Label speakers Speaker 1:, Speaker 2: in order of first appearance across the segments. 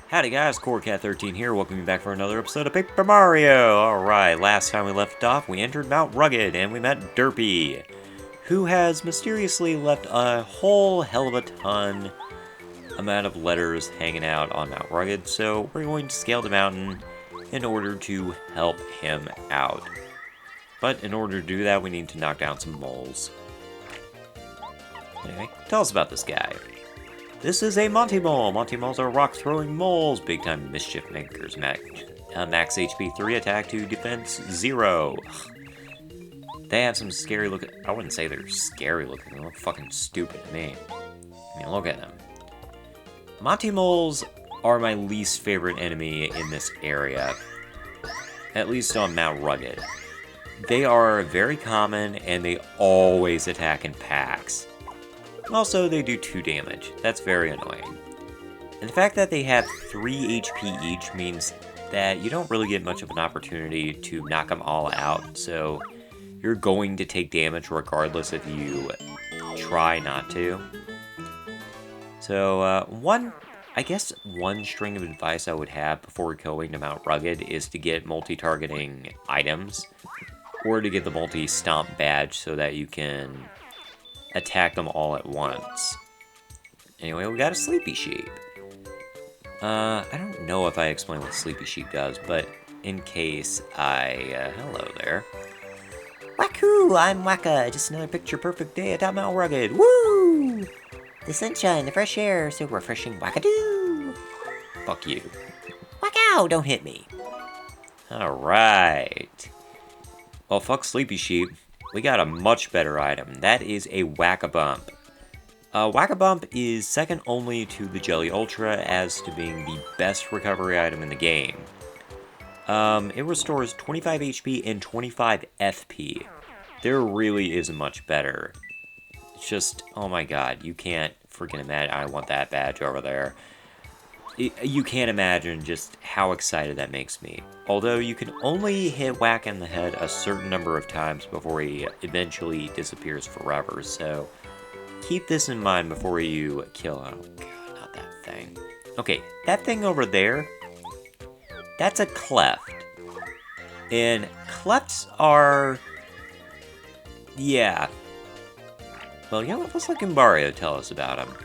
Speaker 1: Howdy guys, CoreCat13 here, welcome you back for another episode of Paper Mario! Alright, last time we left off, we entered Mount Rugged, and we met Derpy, who has mysteriously left a whole hell of a ton amount of letters hanging out on Mount Rugged, so we're going to scale the mountain in order to help him out. But in order to do that, we need to knock down some moles. Anyway, tell us about this guy. This is a Monty Mole. Monty Moles are rock-throwing moles, big-time mischief makers. Max HP 3, attack 2, defense 0. They have some scary looking... I wouldn't say they're scary looking. They look fucking stupid to me. I mean, look at them. Monty Moles are my least favorite enemy in this area. At least on Mount Rugged. They are very common, and they always attack in packs. Also, they do 2 damage. That's very annoying. And the fact that they have 3 HP each means that you don't really get much of an opportunity to knock them all out, so you're going to take damage regardless if you try not to. So, I guess one string of advice I would have before going to Mount Rugged is to get multi-targeting items, or to get the multi-stomp badge so that you can attack them all at once. Anyway, we got a Sleepy Sheep. I don't know if I explained what Sleepy Sheep does, but in case hello there.
Speaker 2: Wahoo! I'm Waka. Just another picture-perfect day atop Mount Rugged. Woo! The sunshine, the fresh air, so refreshing. Wackadoo!
Speaker 1: Fuck you.
Speaker 2: Wackow! Don't hit me.
Speaker 1: Alright. Well, fuck Sleepy Sheep. We got a much better item. That is a Whack-a-Bump. Whack-a-Bump is second only to the Jelly Ultra as to being the best recovery item in the game. It restores 25 HP and 25 FP. There really isn't much better. It's just, oh my god, you can't freaking imagine. I want that badge over there. You can't imagine just how excited that makes me. Although you can only hit Whack in the head a certain number of times before he eventually disappears forever, so keep this in mind before you kill him. Oh god, not that thing. Okay, that thing over there, that's a cleft. And clefts are... yeah. Well, yeah, let's let Gimbario tell us about them.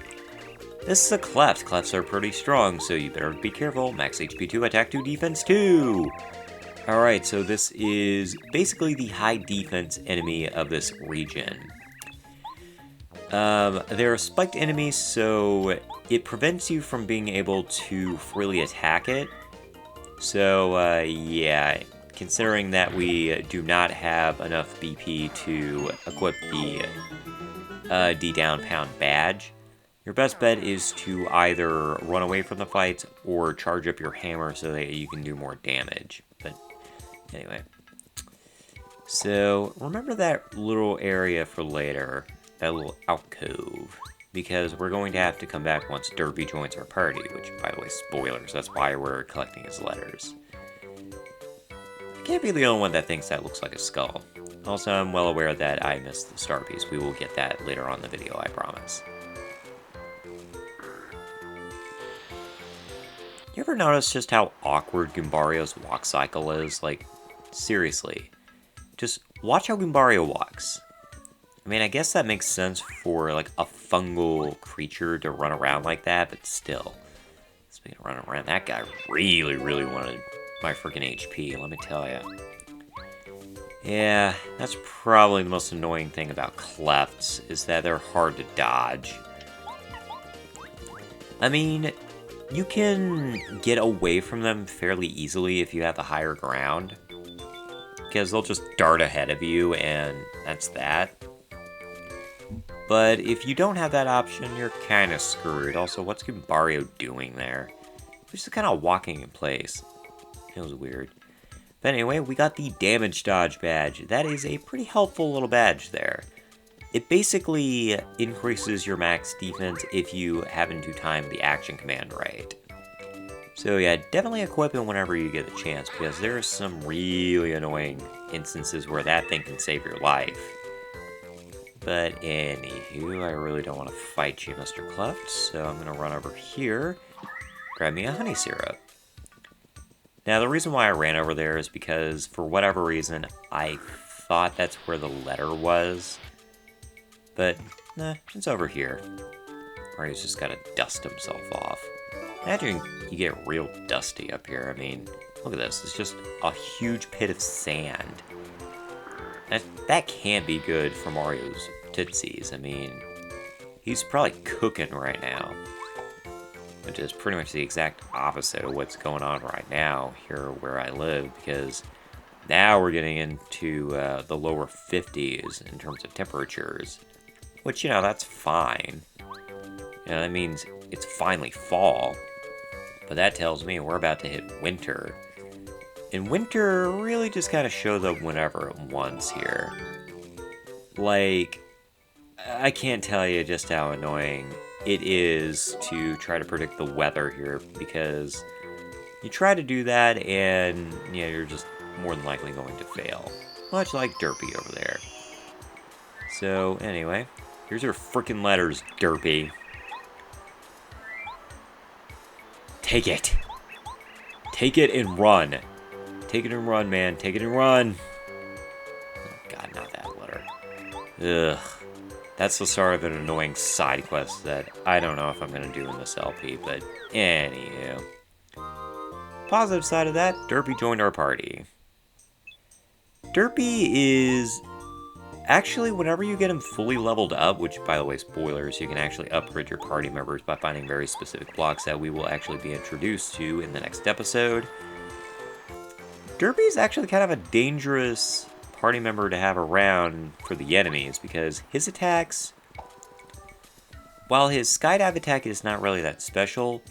Speaker 1: This is a cleft. Clefts are pretty strong, so you better be careful. Max HP 2, attack 2, defense 2. Alright, so this is basically the high defense enemy of this region. They're spiked enemies, so it prevents you from being able to freely attack it. So, yeah, considering that we do not have enough BP to equip the D-Down Pound badge, your best bet is to either run away from the fights or charge up your hammer so that you can do more damage. But anyway. So remember that little area for later, that little alcove, because we're going to have to come back once Derpy joins our party, which, by the way, spoilers, that's why we're collecting his letters. I can't be the only one that thinks that looks like a skull. Also, I'm well aware that I missed the star piece. We will get that later on in the video, I promise. You ever notice just how awkward Gimbario's walk cycle is? Like, seriously. Just watch how Gimbario walks. I mean, I guess that makes sense for, like, a fungal creature to run around like that, but still. Speaking of running around, that guy really, really wanted my freaking HP, let me tell ya. Yeah, that's probably the most annoying thing about clefts, is that they're hard to dodge. I mean, you can get away from them fairly easily if you have the higher ground, because they'll just dart ahead of you, and that's that. But if you don't have that option, you're kind of screwed. Also, what's Gimbario doing there? He's just kind of walking in place. It was weird. But anyway, we got the Damage Dodge badge. That is a pretty helpful little badge there. It basically increases your max defense if you happen to time the action command right. So yeah, definitely equip it whenever you get the chance, because there are some really annoying instances where that thing can save your life. But anywho, I really don't want to fight you, Mr. Cleft, so I'm going to run over here grab me a honey syrup. Now, the reason why I ran over there is because, for whatever reason, I thought that's where the letter was. But, nah, it's over here. Mario's just gotta dust himself off. Imagine you get real dusty up here. I mean, look at this. It's just a huge pit of sand. That can't be good for Mario's tootsies. I mean, he's probably cooking right now. Which is pretty much the exact opposite of what's going on right now here where I live, because now we're getting into the lower 50s in terms of temperatures, which, you know, that's fine. You know, that means it's finally fall, but that tells me we're about to hit winter. And winter really just kind of shows up whenever it wants here. Like, I can't tell you just how annoying it is to try to predict the weather here, because you try to do that and, you know, you're just more than likely going to fail. Much like Derpy over there. So, anyway, here's your freaking letters, Derpy. Take it. Take it and run. Take it and run, man. Take it and run. Oh, God, not that letter. Ugh. That's the start of an annoying side quest that I don't know if I'm going to do in this LP, but anywho. Positive side of that, Derpy joined our party. Derpy is actually, whenever you get him fully leveled up, which, by the way, spoilers, you can actually upgrade your party members by finding very specific blocks that we will actually be introduced to in the next episode. Derpy is actually kind of a dangerous party member to have around for the enemies, because his attacks, while his skydive attack is not really that special,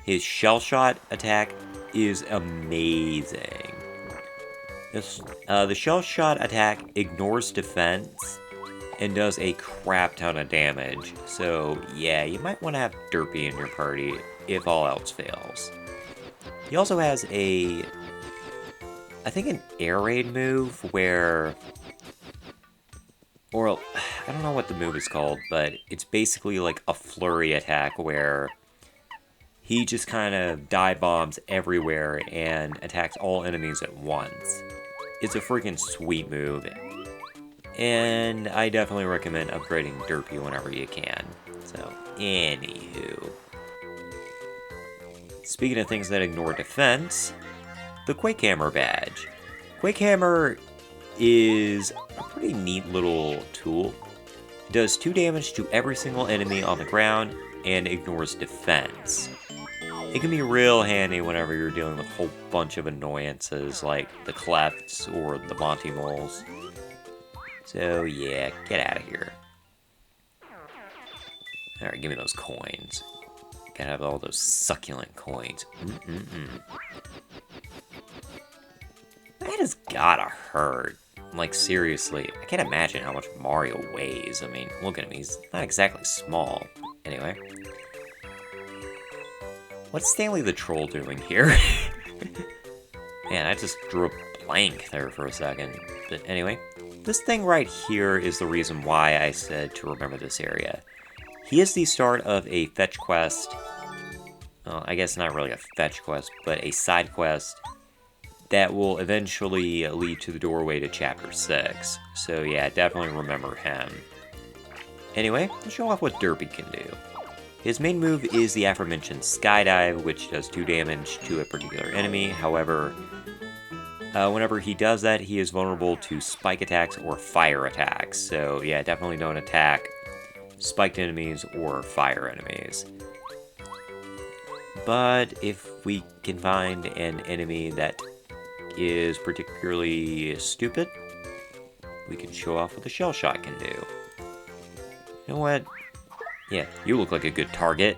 Speaker 1: his shell shot attack is amazing. The shell shot attack ignores defense and does a crap ton of damage, so yeah, you might want to have Derpy in your party if all else fails. He also has I think an air raid move where, or I don't know what the move is called, but it's basically like a flurry attack where he just kind of dive bombs everywhere and attacks all enemies at once. It's a freaking sweet move, and I definitely recommend upgrading Derpy whenever you can. So, anywho. Speaking of things that ignore defense, the Quake Hammer badge. Quake Hammer is a pretty neat little tool. It does 2 damage to every single enemy on the ground and ignores defense. It can be real handy whenever you're dealing with a whole bunch of annoyances like the Clefts or the Monty Moles. So yeah, get out of here. Alright, give me those coins. Gotta have all those succulent coins. That has gotta hurt. Like, seriously, I can't imagine how much Mario weighs. I mean, look at him, he's not exactly small. Anyway. What's Stanley the Troll doing here? Man, I just drew a blank there for a second. But anyway, this thing right here is the reason why I said to remember this area. He is the start of a fetch quest. Well, I guess not really a fetch quest, but a side quest that will eventually lead to the doorway to Chapter 6. So yeah, definitely remember him. Anyway, let's show off what Derpy can do. His main move is the aforementioned Skydive, which does 2 damage to a particular enemy. However, whenever he does that, he is vulnerable to spike attacks or fire attacks. So yeah, definitely don't attack spiked enemies or fire enemies. But if we can find an enemy that is particularly stupid, we can show off what the shell shot can do. You know what? Yeah, you look like a good target.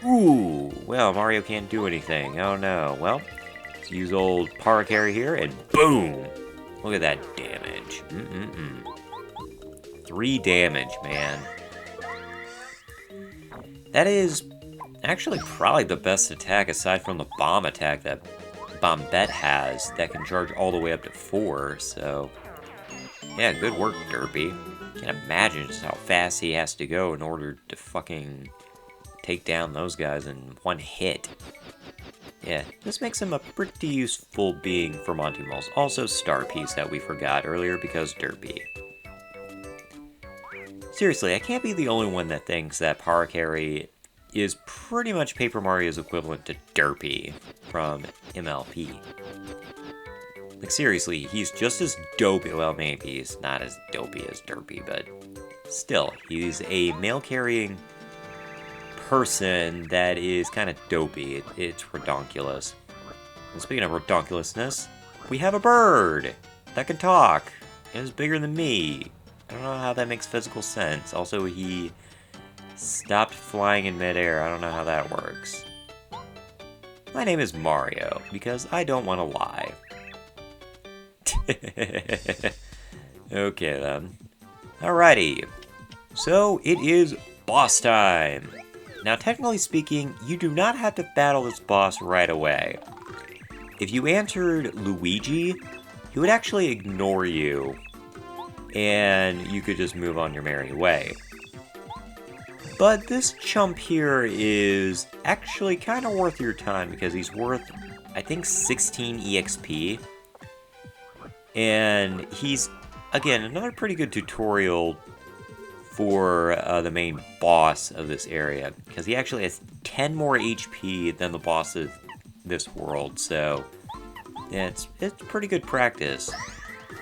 Speaker 1: Ooh, well, Mario can't do anything. Oh no. Well, let's use old Paracarry here, and boom! Look at that damage. 3 damage, man. That is actually probably the best attack aside from the bomb attack that Bombette has that can charge all the way up to 4, so yeah, good work, Derpy. Can't imagine just how fast he has to go in order to fucking take down those guys in one hit. Yeah, this makes him a pretty useful being for Monty Moles. Also Star Piece that we forgot earlier because Derpy. Seriously, I can't be the only one that thinks that Paracarry is pretty much Paper Mario's equivalent to Derpy from MLP. Like seriously, he's just as dopey. Well, maybe he's not as dopey as Derpy, but still, he's a mail-carrying person that is kind of dopey. It's redonkulous. And speaking of redonkulousness, we have a bird that can talk and is bigger than me. I don't know how that makes physical sense. Also, he stopped flying in midair. I don't know how that works. My name is Mario, because I don't want to lie. Okay then. Alrighty. So, it is boss time. Now, technically speaking, you do not have to battle this boss right away. If you answered Luigi, he would actually ignore you, and you could just move on your merry way. But this chump here is actually kind of worth your time because he's worth, I think, 16 EXP. And he's, again, another pretty good tutorial for the main boss of this area, because he actually has 10 more HP than the boss of this world, so yeah, it's pretty good practice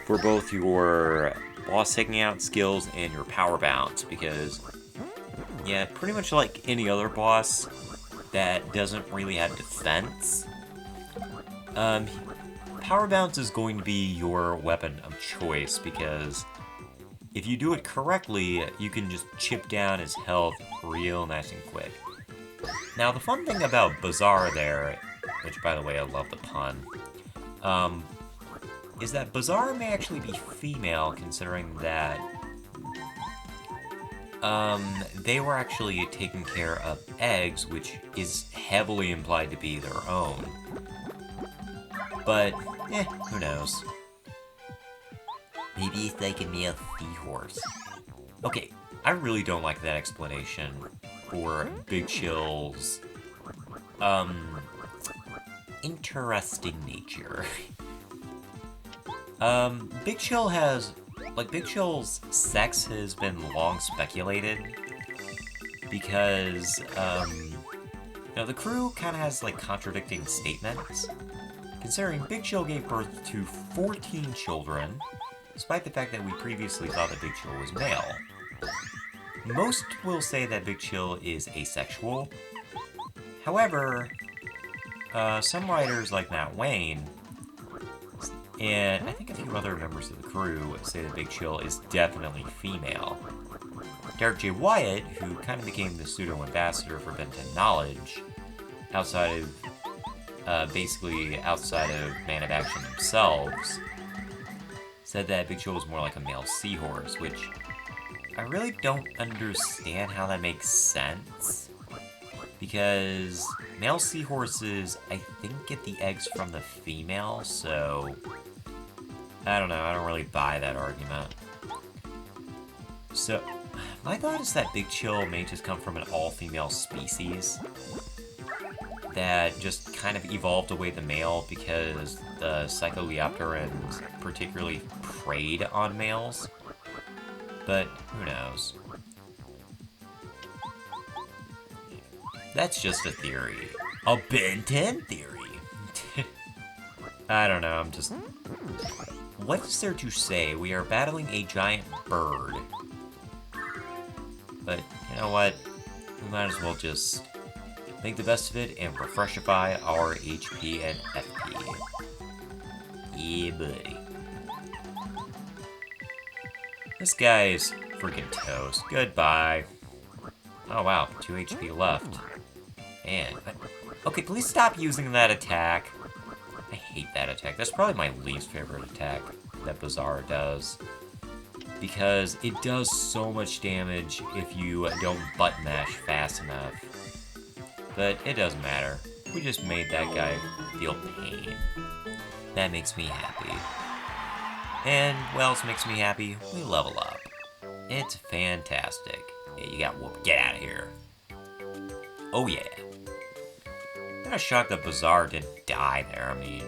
Speaker 1: for both your boss taking out skills and your power bounce, because yeah, pretty much like any other boss that doesn't really have defense, power bounce is going to be your weapon of choice, because if you do it correctly, you can just chip down his health real nice and quick. Now, the fun thing about Bazaar there, which, by the way, I love the pun, is that Bazaar may actually be female, considering that they were actually taking care of eggs, which is heavily implied to be their own. But, who knows? Maybe they can be a seahorse. Okay, I really don't like that explanation for Big Chill's, interesting nature. Big Chill has, Big Chill's sex has been long speculated, because, the crew kind of has, contradicting statements, considering Big Chill gave birth to 14 children, despite the fact that we previously thought that Big Chill was male. Most will say that Big Chill is asexual. However, some writers like Matt Wayne, and I think a few other members of the crew, say that Big Chill is definitely female. Derek J. Wyatt, who kind of became the pseudo-ambassador for Ben 10 Knowledge, outside of Man of Action themselves, said that Big Chill was more like a male seahorse, which I really don't understand how that makes sense, because male seahorses, I think, get the eggs from the female, so I don't know, I don't really buy that argument. So, my thought is that Big Chill may just come from an all-female species that just kind of evolved away the male because the Psycholeopterans particularly preyed on males. But who knows? That's just a theory. A Ben 10 theory. I don't know, what is there to say? We are battling a giant bird. But, you know what? We might as well just make the best of it and refreshify our HP and FP. Yeah, buddy. This guy is freaking toast. Goodbye. Oh wow, 2 HP left. And, okay, please stop using that attack. I hate that attack. That's probably my least favorite attack that Bazaar does, because it does so much damage if you don't button mash fast enough. But it doesn't matter. We just made that guy feel pain. That makes me happy. And what else makes me happy? We level up. It's fantastic. Yeah, you got whooped. Get out of here. Oh yeah. I'm kind of shocked that Bazaar didn't die there. I mean,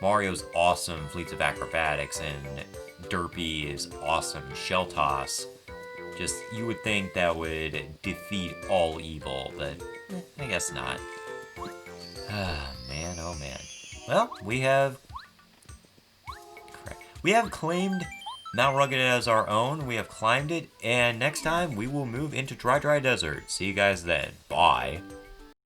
Speaker 1: Mario's awesome Fleets of Acrobatics and Derpy is awesome Shell Toss. Just, you would think that would defeat all evil, but I guess not. Ah, man, oh man. Well, we have claimed Mount Rugged as our own. We have climbed it, and next time we will move into Dry Desert. See you guys then. Bye.